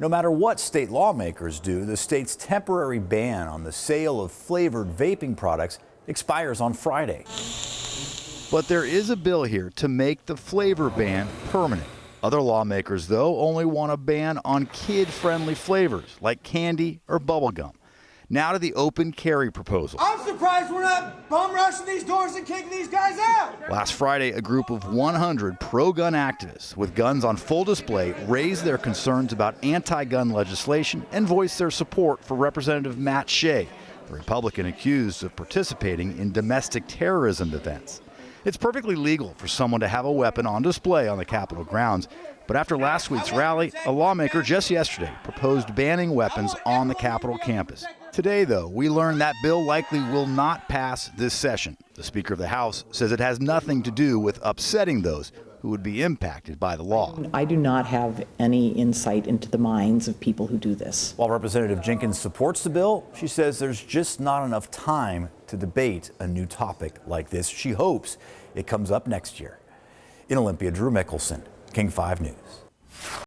No matter what state lawmakers do, the state's temporary ban on the sale of flavored vaping products expires on Friday. But there is a bill here to make the flavor ban permanent. Other lawmakers, though, only want a ban on kid-friendly flavors like candy or bubblegum. Now to the open carry proposal. I'm surprised we're not bum rushing these doors and kicking these guys out. Last Friday, a group of 100 pro-gun activists with guns on full display raised their concerns about anti-gun legislation and voiced their support for Representative Matt Shea, the Republican accused of participating in domestic terrorism events. It's perfectly legal for someone to have a weapon on display on the Capitol grounds, but after last week's rally, a lawmaker just yesterday proposed banning weapons on the Capitol campus. Today, though, we learned that bill likely will not pass this session. The Speaker of the House says it has nothing to do with upsetting those who would be impacted by the law. I do not have any insight into the minds of people who do this. While Representative Jenkins supports the bill, she says there's just not enough time to debate a new topic like this. She hopes it comes up next year. In Olympia, Drew Mickelson, King 5 News.